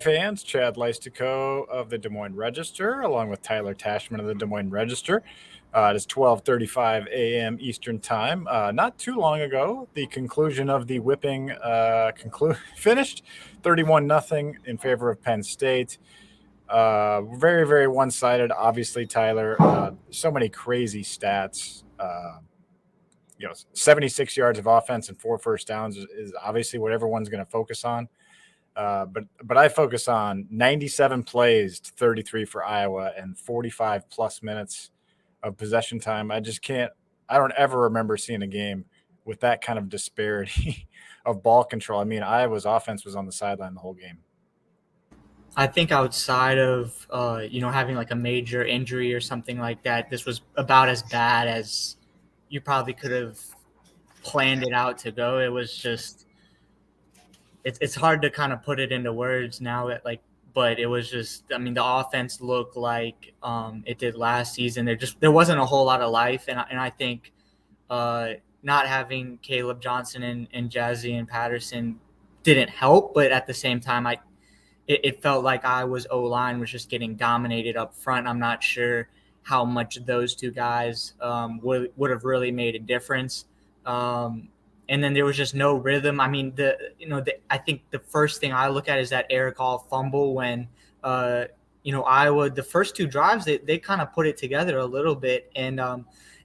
fans, Chad Leistikow of the Des Moines Register, along with Tyler Tachman of the Des Moines Register. It is 12:35 a.m. Eastern Time. Not too long ago, the conclusion of the whipping finished 31-0 in favor of Penn State. Very, very one-sided. Obviously, Tyler, so many crazy stats. 76 yards of offense and 4 first downs is obviously what everyone's going to focus on. But I focus on 97 plays to 33 for Iowa and 45 plus minutes of possession time. I don't ever remember seeing a game with that kind of disparity of ball control. I mean, Iowa's offense was on the sideline the whole game. I think outside of having like a major injury or something like that, this was about as bad as you probably could have planned it out to go. It was just it's hard to kind of put it into words now but it was just, I mean, the offense looked like it did last season. There wasn't a whole lot of life, and I think not having Caleb Johnson and Jazzy and Patterson didn't help, but at the same time, it felt like Iowa's O-line was just getting dominated up front. I'm not sure how much those two guys would have really made a difference. And then there was just no rhythm. I mean, I think the first thing I look at is that Eric All fumble when, Iowa, the first two drives, they kind of put it together a little bit. And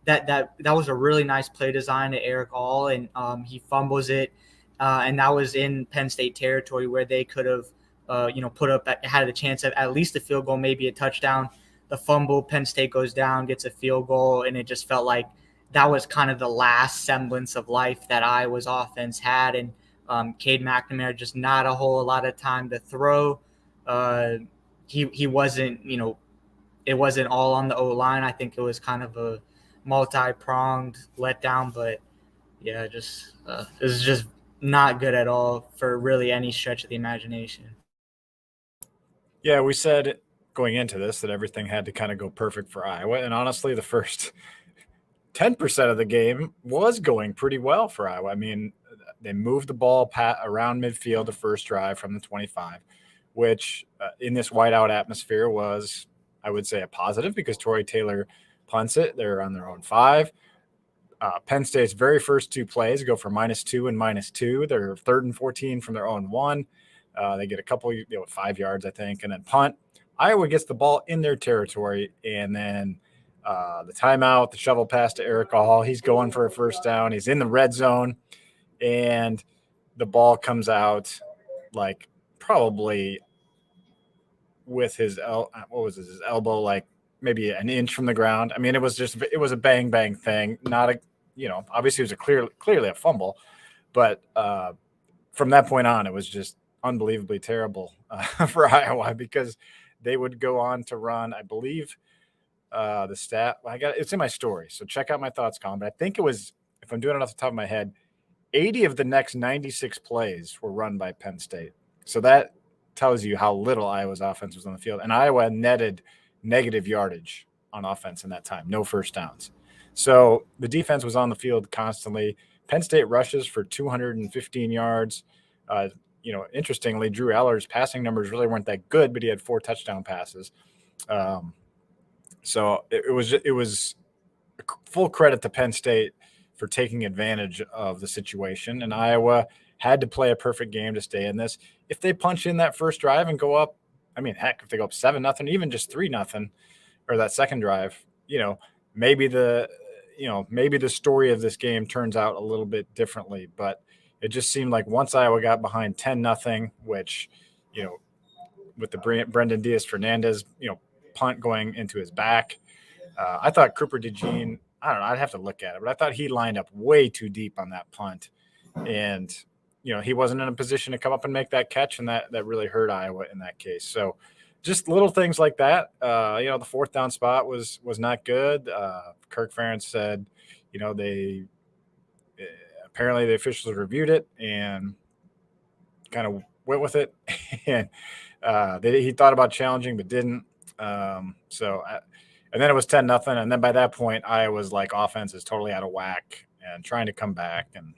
that was a really nice play design to Eric All, and he fumbles it. And that was in Penn State territory where they could have, had a chance at least a field goal, maybe a touchdown. The fumble, Penn State goes down, gets a field goal, and it just felt like that was kind of the last semblance of life that Iowa's offense had. And Cade McNamara, just not a whole lot of time to throw. He wasn't, it wasn't all on the O-line. I think it was kind of a multi-pronged letdown, but yeah, it was just not good at all for really any stretch of the imagination. Yeah, we said going into this that everything had to kind of go perfect for Iowa. And honestly, the first 10% of the game was going pretty well for Iowa. I mean, they moved the ball around midfield the first drive from the 25, which in this whiteout atmosphere was, I would say, a positive because Troy Taylor punts it. They're on their own 5. Penn State's very first 2 plays go for -2 and -2. They're 3rd and 14 from their own 1. They get a couple, 5 yards, I think, and then punt. Iowa gets the ball in their territory, and then the timeout, the shovel pass to Eric All. He's going for a first down. He's in the red zone, and the ball comes out like probably with his elbow, like maybe an inch from the ground. I mean, it was a bang bang thing. Not a, obviously it was clearly a fumble, but from that point on, it was just unbelievably terrible for Iowa because they would go on to run, I believe, the stat. It's in my story, so check out my thoughts column. But I think it was, if I'm doing it off the top of my head, 80 of the next 96 plays were run by Penn State. So that tells you how little Iowa's offense was on the field. And Iowa netted negative yardage on offense in that time, no first downs. So the defense was on the field constantly. Penn State rushes for 215 yards. Interestingly, Drew Eller's passing numbers really weren't that good, but he had 4 touchdown passes. So it was full credit to Penn State for taking advantage of the situation, and Iowa had to play a perfect game to stay in this. If they punch in that first drive and go up, I mean, heck, if they go up 7-0, even just 3-0, or that second drive, maybe the story of this game turns out a little bit differently. But it just seemed like once Iowa got behind 10-0, which, with the Brendan Diaz-Fernandez, punt going into his back, I thought Cooper DeJean, I don't know, I'd have to look at it, but I thought he lined up way too deep on that punt. And, he wasn't in a position to come up and make that catch, and that really hurt Iowa in that case. So just little things like that. The 4th down spot was not good. Kirk Ferentz said, apparently the officials reviewed it and kind of went with it. And he thought about challenging but didn't. And then it was 10-0. And then by that point, Iowa's offense is totally out of whack and trying to come back. And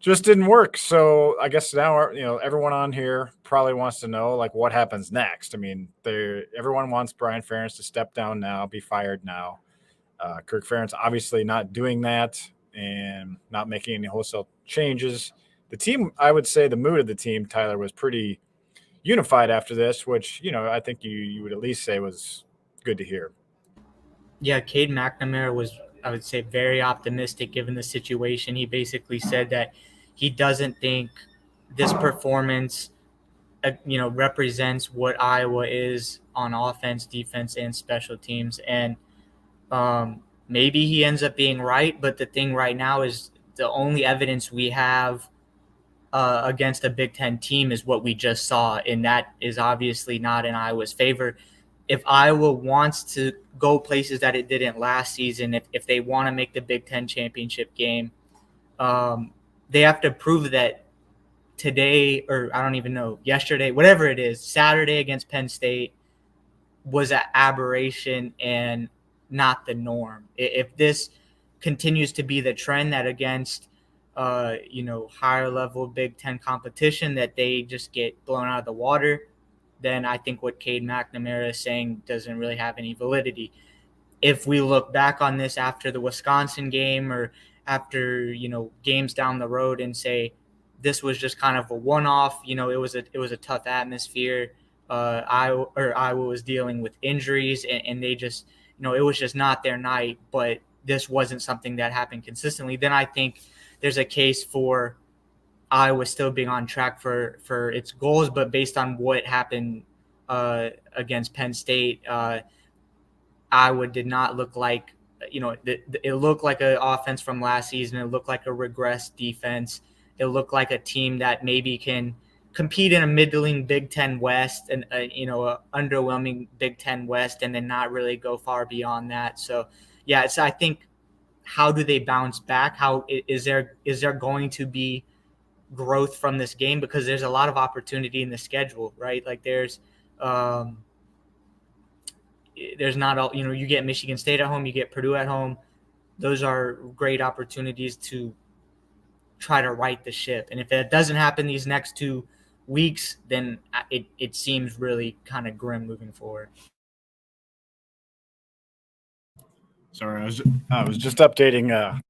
just didn't work. So I guess now, everyone on here probably wants to know like what happens next. I mean, everyone wants Brian Ferentz to step down now, be fired now. Kirk Ferentz obviously not doing that and not making any wholesale changes. The team, I would say, the mood of the team, Tyler, was pretty unified after this, which I think you would at least say was good to hear. Yeah, Cade McNamara was, I would say, very optimistic given the situation. He basically said that he doesn't think this performance, represents what Iowa is on offense, defense, and special teams. And maybe he ends up being right, but the thing right now is the only evidence we have against a Big Ten team is what we just saw, and that is obviously not in Iowa's favor. If Iowa wants to go places that it didn't last season, if they want to make the Big Ten championship game, they have to prove that today, or I don't even know, yesterday, whatever it is, Saturday against Penn State was an aberration and not the norm. If this continues to be the trend that against higher level Big Ten competition that they just get blown out of the water, then I think what Cade McNamara is saying doesn't really have any validity. If we look back on this after the Wisconsin game or after, games down the road and say this was just kind of a one-off, it was a tough atmosphere. Iowa was dealing with injuries and they just, it was just not their night, but this wasn't something that happened consistently. Then I think there's a case for Iowa still being on track for its goals, but based on what happened against Penn State, Iowa did not look like, it looked like an offense from last season. It looked like a regressed defense. It looked like a team that maybe can compete in a middling Big Ten West and, a underwhelming Big Ten West and then not really go far beyond that. So, yeah, I think how do they bounce back? How is there going to be growth from this game? Because there's a lot of opportunity in the schedule, right? Like there's not all, you get Michigan State at home, you get Purdue at home. Those are great opportunities to try to right the ship. And if it doesn't happen these next 2 weeks, then it seems really kind of grim moving forward. Sorry, I was just updating. I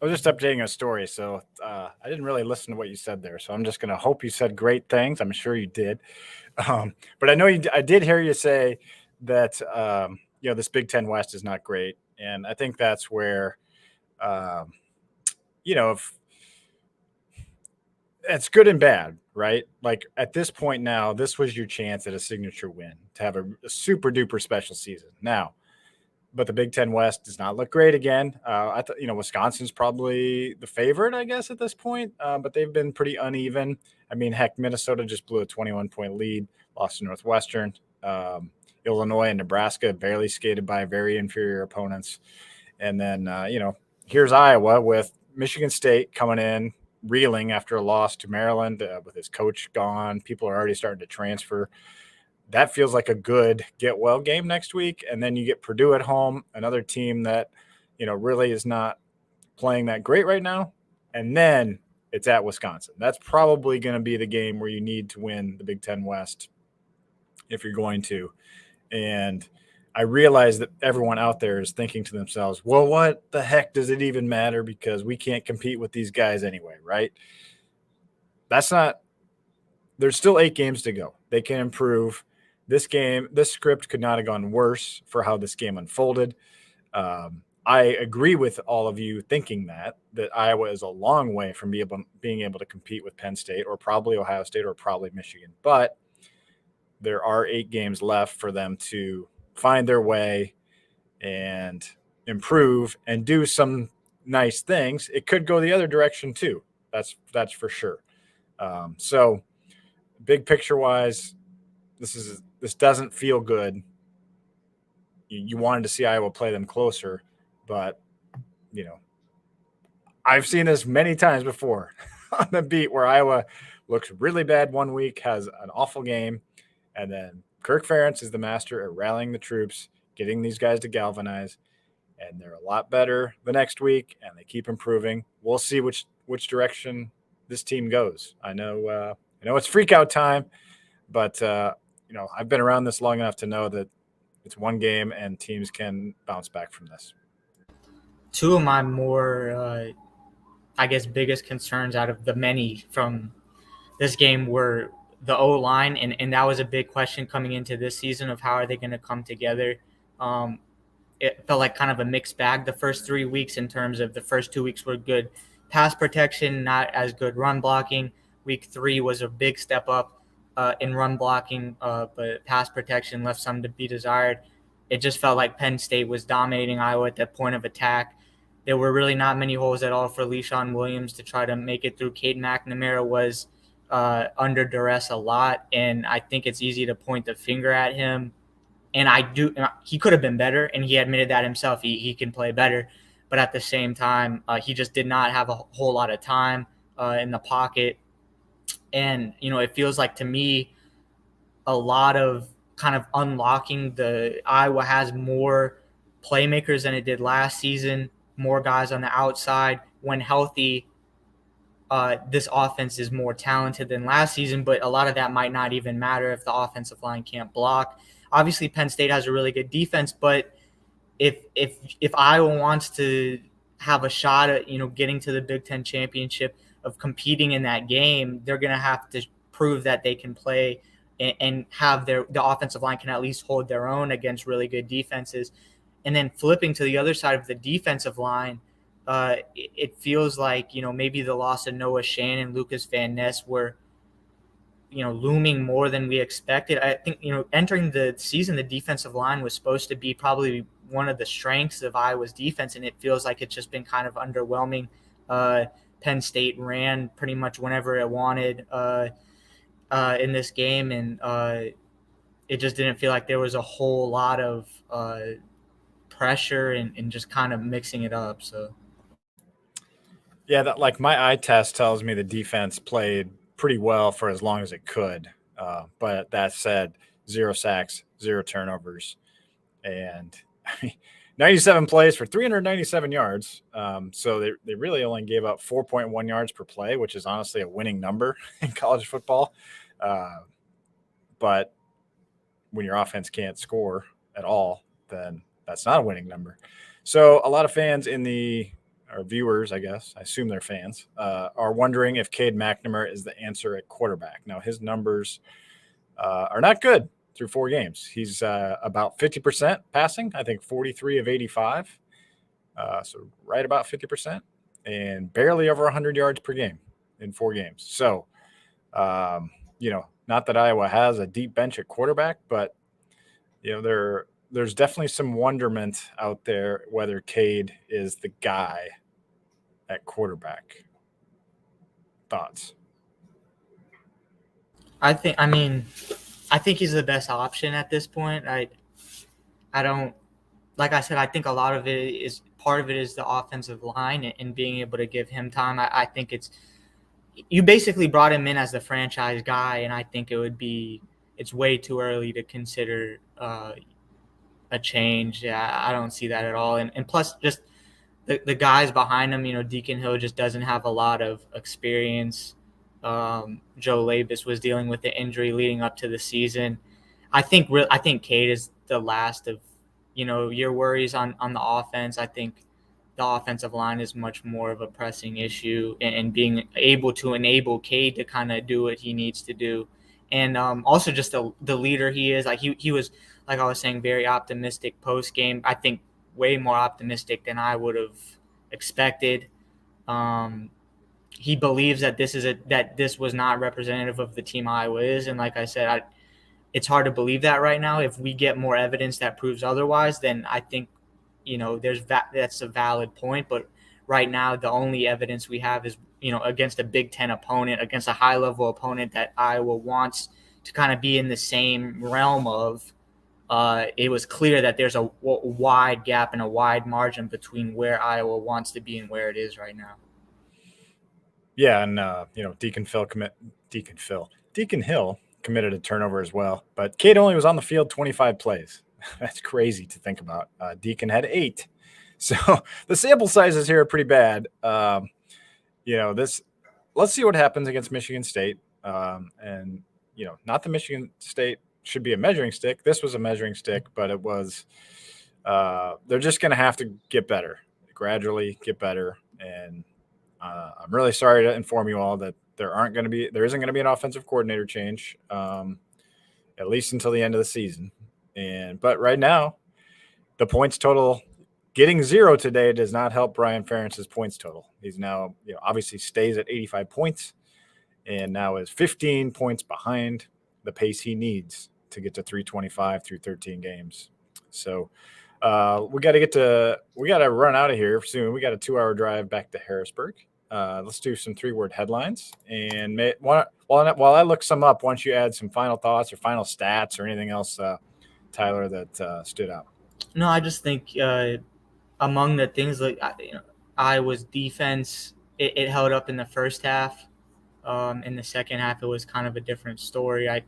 was just updating a story, so I didn't really listen to what you said there. So I'm just gonna hope you said great things. I'm sure you did, but I know I did hear you say that this Big Ten West is not great, and I think that's where if it's good and bad, right? Like at this point now, this was your chance at a signature win to have a super duper special season. Now, but the Big Ten West does not look great again. I thought, Wisconsin's probably the favorite, I guess, at this point, but they've been pretty uneven. I mean, heck, Minnesota just blew a 21-point lead, lost to Northwestern. Illinois and Nebraska barely skated by very inferior opponents. And then, here's Iowa with Michigan State coming in, reeling after a loss to Maryland with his coach gone. People are already starting to transfer. That feels like a good get well game next week. And then you get Purdue at home, another team that, really is not playing that great right now. And then it's at Wisconsin. That's probably going to be the game where you need to win the Big Ten West if you're going to. And I realize that everyone out there is thinking to themselves, well, what the heck does it even matter? Because we can't compete with these guys anyway, right? That's not – there's still 8 games to go. They can improve. This script could not have gone worse for how this game unfolded. I agree with all of you thinking that Iowa is a long way from being able to compete with Penn State or probably Ohio State or probably Michigan. But there are 8 games left for them to find their way and improve and do some nice things. It could go the other direction too. That's for sure. So big picture wise, this doesn't feel good. You wanted to see Iowa play them closer, but I've seen this many times before on the beat where Iowa looks really bad one week, has an awful game, and then Kirk Ferentz is the master at rallying the troops, getting these guys to galvanize, and they're a lot better the next week, and they keep improving. We'll see which which direction this team goes. I know it's freak out time, but I've been around this long enough to know that it's one game and teams can bounce back from this. Two of my more, biggest concerns out of the many from this game were the O-line, and that was a big question coming into this season of how are they going to come together. It felt like kind of a mixed bag the first 3 weeks in terms of the first 2 weeks were good pass protection, not as good run blocking. Week 3 was a big step up in run blocking, but pass protection left some to be desired. It just felt like Penn State was dominating Iowa at that point of attack. There were really not many holes at all for Leishon Williams to try to make it through. Cade McNamara was under duress a lot, and I think it's easy to point the finger at him. And he could have been better, and he admitted that himself. He can play better, but at the same time, he just did not have a whole lot of time in the pocket. And, it feels like to me a lot of kind of unlocking Iowa has more playmakers than it did last season, more guys on the outside. When healthy, this offense is more talented than last season, but a lot of that might not even matter if the offensive line can't block. Obviously, Penn State has a really good defense, but if Iowa wants to have a shot at getting to the Big Ten championship, of competing in that game, they're going to have to prove that they can play and have the offensive line can at least hold their own against really good defenses. And then flipping to the other side of the defensive line, it feels like maybe the loss of Noah Shannon, Lucas Van Ness were looming more than we expected. I think, entering the season, the defensive line was supposed to be probably one of the strengths of Iowa's defense, and it feels like it's just been kind of underwhelming. Penn State ran pretty much whenever it wanted in this game, and it just didn't feel like there was a whole lot of pressure and just kind of mixing it up. So, yeah, that like my eye test tells me the defense played pretty well for as long as it could. But that said, 0 sacks, 0 turnovers, and 97 plays for 397 yards. So they really only gave up 4.1 yards per play, which is honestly a winning number in college football. But when your offense can't score at all, then that's not a winning number. So a lot of fans or viewers, I guess, I assume they're fans, are wondering if Cade McNamara is the answer at quarterback. Now, his numbers are not good through 4 games. He's about 50% passing, I think 43 of 85. So right about 50%, and barely over 100 yards per game in 4 games. So, not that Iowa has a deep bench at quarterback, but, there's definitely some wonderment out there whether Cade is the guy at quarterback. Thoughts? I think he's the best option at this point. I don't, like I said, I think a lot of it is part of it is the offensive line and being able to give him time. I think you basically brought him in as the franchise guy, and I think it's way too early to consider a change. Yeah, I don't see that at all. And plus, just the guys behind him, Deacon Hill just doesn't have a lot of experience. Joe Labus was dealing with the injury leading up to the season. I think Cade is the last of your worries on the offense. I think the offensive line is much more of a pressing issue, and being able to enable Cade to kind of do what he needs to do, and also just the leader he is. Like he was, like I was saying, very optimistic post game. I think way more optimistic than I would have expected. He believes that this was not representative of the team Iowa is, and like I said, it's hard to believe that right now. If we get more evidence that proves otherwise, then I think that's a valid point. But right now, the only evidence we have is against a Big Ten opponent, against a high level opponent that Iowa wants to kind of be in the same realm of. It was clear that there's a wide gap and a wide margin between where Iowa wants to be and where it is right now. Yeah, and Deacon Hill committed a turnover as well, but Cade only was on the field 25 plays. That's crazy to think about. Deacon had 8, so the sample sizes here are pretty bad. this. Let's see what happens against Michigan State. And not that Michigan State should be a measuring stick. This was a measuring stick, but it was. They're just going to have to get better, gradually get better. And I'm really sorry to inform you all that there isn't going to be an offensive coordinator change, at least until the end of the season. But right now, the points total. Getting 0 today does not help Brian Ferentz's points total. He's now, obviously stays at 85 points and now is 15 points behind the pace he needs to get to 325 through 13 games. So we got to run out of here soon. We got a 2-hour drive back to Harrisburg. Let's do some 3-word headlines. And while I look some up, why don't you add some final thoughts or final stats or anything else, Tyler, that stood out? No, I just think among the things like Iowa's defense, it held up in the first half. In the second half, it was kind of a different story. I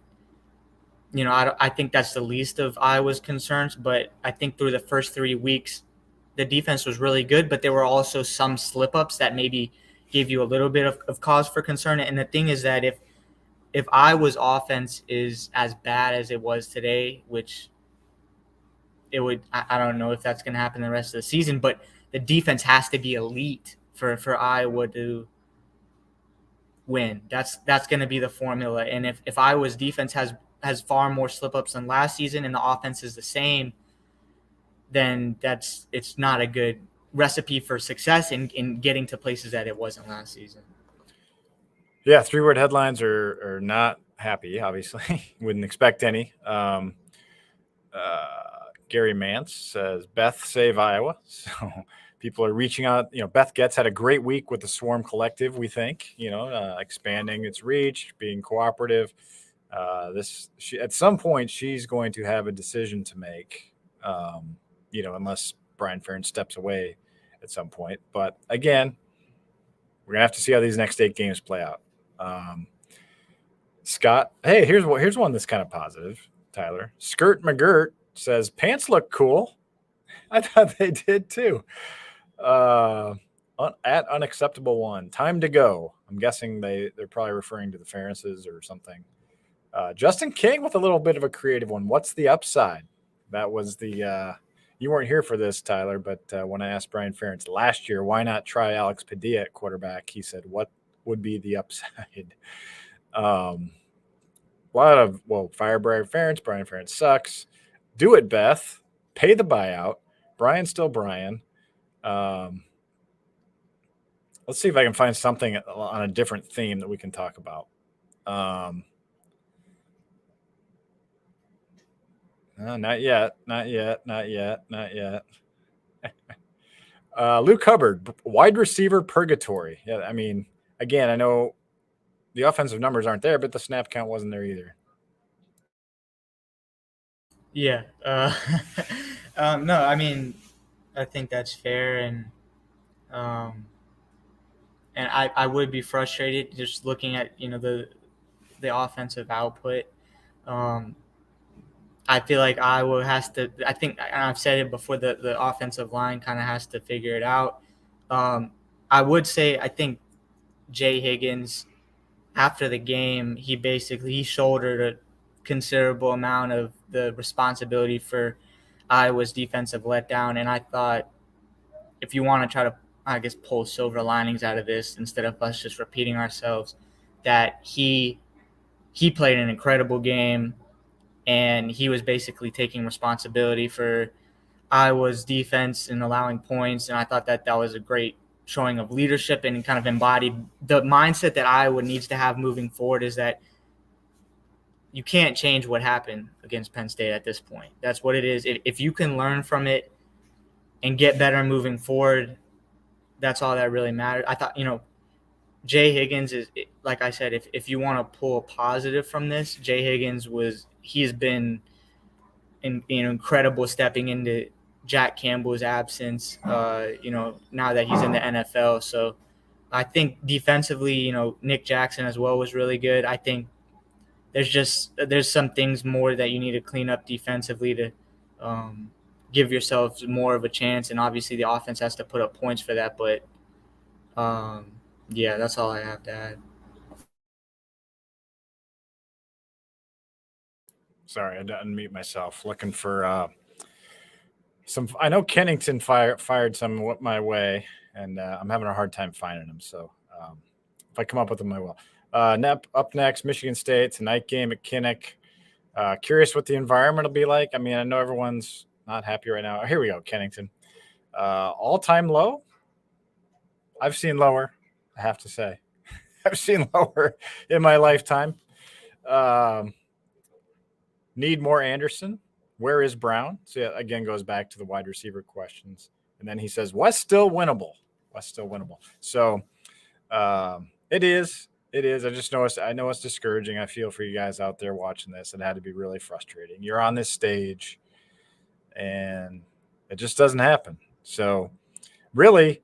think that's the least of Iowa's concerns, but I think through the first 3 weeks, the defense was really good, but there were also some slip-ups that maybe gave you a little bit of cause for concern. And the thing is that if Iowa's offense is as bad as it was today, which it would, I don't know if that's going to happen the rest of the season, but the defense has to be elite for Iowa to win. That's going to be the formula. And if Iowa's defense has far more slip-ups than last season and the offense is the same, then it's not a good recipe for success in getting to places that it wasn't last season. Yeah, 3-word headlines are not happy, obviously. Wouldn't expect any. Gary Mance says, Beth, save Iowa. So people are reaching out. Beth Getz had a great week with the Swarm Collective, we think, expanding its reach, being cooperative. At some point, she's going to have a decision to make, unless Brian Ferentz steps away at some point. But again, we're going to have to see how these next 8 games play out. Scott, hey, here's one that's kind of positive, Tyler. Skirt McGirt says, pants look cool. I thought they did too. At unacceptable one. Time to go. I'm guessing they're probably referring to the Ferentzes or something. Justin King with a little bit of a creative one. What's the upside? That was you weren't here for this, Tyler, but when I asked Brian Ferentz last year, why not try Alex Padilla at quarterback? He said, what would be the upside? A lot of, fire Brian Ferentz. Brian Ferentz sucks. Do it, Beth. Pay the buyout. Brian's still Brian. Let's see if I can find something on a different theme that we can talk about. No, not yet. Luke Hubbard, wide receiver purgatory. Yeah, I mean, again, I know the offensive numbers aren't there, but the snap count wasn't there either. Yeah. No, I mean, I think that's fair, and I would be frustrated just looking at the offensive output. I feel like Iowa has to. I think, and I've said it before, the offensive line kind of has to figure it out. I would say I think Jay Higgins, after the game, he shouldered a considerable amount of the responsibility for Iowa's defensive letdown. And I thought, if you want to try to, I guess, pull silver linings out of this instead of us just repeating ourselves, that he played an incredible game, and he was basically taking responsibility for Iowa's defense and allowing points. And I thought that was a great showing of leadership and kind of embodied the mindset that Iowa needs to have moving forward, is that you can't change what happened against Penn State at this point. That's what it is. If you can learn from it and get better moving forward, that's all that really matters. I thought, Jay Higgins is, like I said, if you want to pull a positive from this, Jay Higgins he's been incredible stepping into Jack Campbell's absence, now that he's in the NFL. So I think defensively, Nick Jackson as well was really good. I think there's some things more that you need to clean up defensively to give yourselves more of a chance. And obviously the offense has to put up points for that. But Yeah, that's all I have to add. Sorry, I had to unmute myself. Looking for some. I know Kennington fired some my way, and I'm having a hard time finding them. So if I come up with them, I will. Up next, Michigan State tonight game at Kinnick. Curious what the environment will be like. I mean, I know everyone's not happy right now. Here we go, Kennington. All-time low. I've seen lower. I have to say, I've seen lower in my lifetime. Need more Anderson. Where is Brown? So yeah, again, goes back to the wide receiver questions. And then he says, West still winnable. West still winnable. So it is. It is. I know it's discouraging. I feel for you guys out there watching this. It had to be really frustrating. You're on this stage and it just doesn't happen. So really,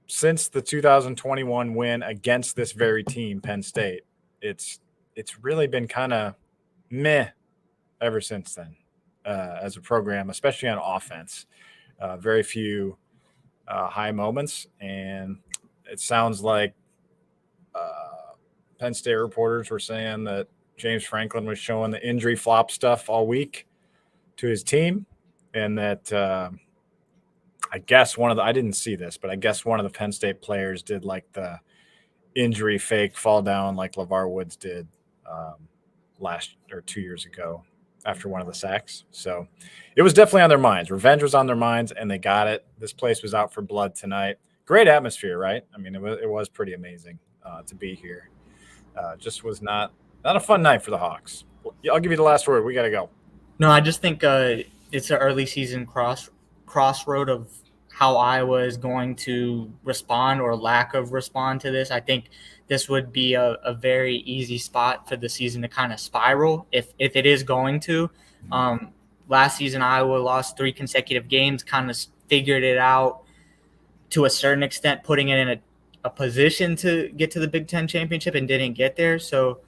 since the 2021 win against this very team, Penn State, it's really been kind of meh ever since then as a program, especially on offense. Very few high moments, and it sounds like Penn State reporters were saying that James Franklin was showing the injury flop stuff all week to his team, and that I guess I didn't see this, but I guess one of the Penn State players did like the injury fake fall down like LeVar Woods did last or 2 years ago after one of the sacks. So it was definitely on their minds. Revenge was on their minds, and they got it. This place was out for blood tonight. Great atmosphere, right? I mean, it was pretty amazing to be here. Just was not a fun night for the Hawks. I'll give you the last word. We got to go. No, I just think it's an early season crossroad of how Iowa is going to respond or lack of respond to this. I think this would be a very easy spot for the season to kind of spiral if it is going to. Last season, Iowa lost 3 consecutive games, kind of figured it out to a certain extent, putting it in a position to get to the Big Ten championship and didn't get there. So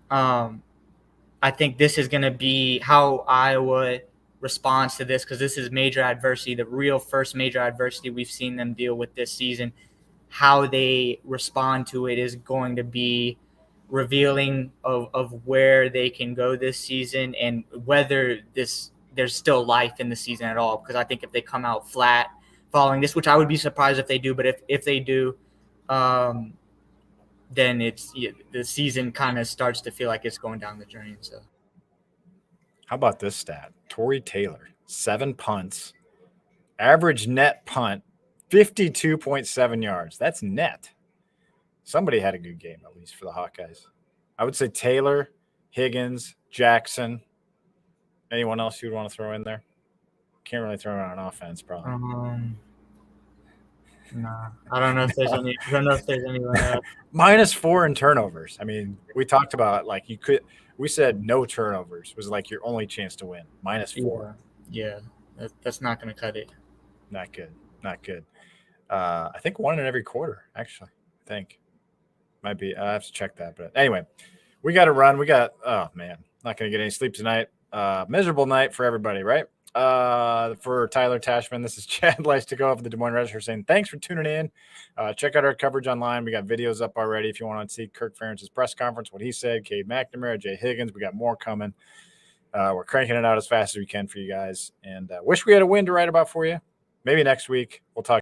I think this is going to be how Iowa responds to this, because this is major adversity, the real first major adversity we've seen them deal with this season. How they respond to it is going to be revealing of where they can go this season and whether there's still life in the season at all. Because I think if they come out flat following this, which I would be surprised if they do, but if they do, then the season kind of starts to feel like it's going down the drain. So, how about this stat? Torrey Taylor, 7 punts, average net punt, 52.7 yards. That's net. Somebody had a good game, at least for the Hawkeyes. I would say Taylor, Higgins, Jackson. Anyone else you'd want to throw in there? Can't really throw it on offense, probably. Nah, I don't know if there's any. I don't know if there's anyone else. -4 in turnovers. I mean, we talked about like we said no turnovers was like your only chance to win. -4. Yeah, that's not going to cut it. Not good. Not good. I think 1 in every quarter, actually. I think. Might be. I have to check that. But anyway, we got to run. Oh, man. Not going to get any sleep tonight. Miserable night for everybody, right? For Tyler Tachman, this is Chad Leistikow of the Des Moines Register saying thanks for tuning in. Check out our coverage online. We got videos up already if you want to see Kirk Ferentz's press conference, what he said, Cade McNamara, Jay Higgins. We got more coming. We're cranking it out as fast as we can for you guys. And wish we had a win to write about for you. Maybe next week. We'll talk.